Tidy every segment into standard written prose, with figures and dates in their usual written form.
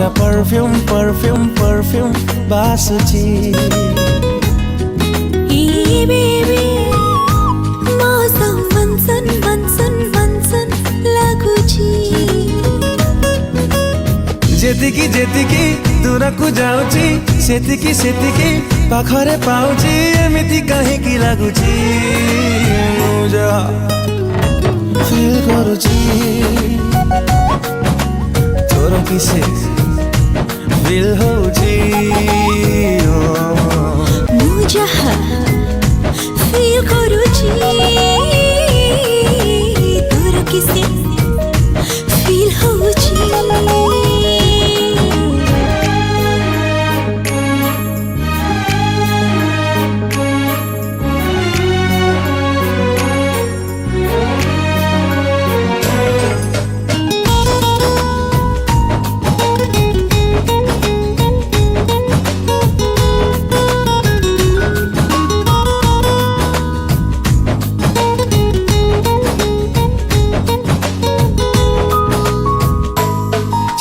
एउटा perfume perfume perfume बासुची जेतिकी जेतिकी दूरकु जाउची सेतिकी सेतिकी पाखरे पाउची एमिति काहेकि लागुची मुझा फील करूची तोर किसे फील होची मुझा फील करूची तोर किसे फील होची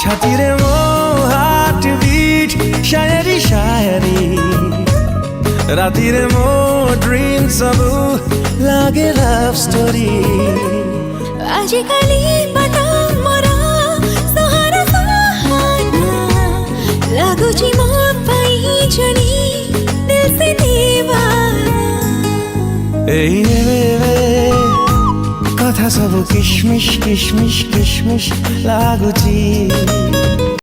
छातीरे मो हार्ट बीट शायरी शायरी रातीरे मो ड्रीम सब लागे लव स्टोरी आजिकाली पता मोरा सहारा सहारा लागुची मो पाई जणी दिल से दीवाना कथा सब किशमिश किशमिश किशमिश लागुची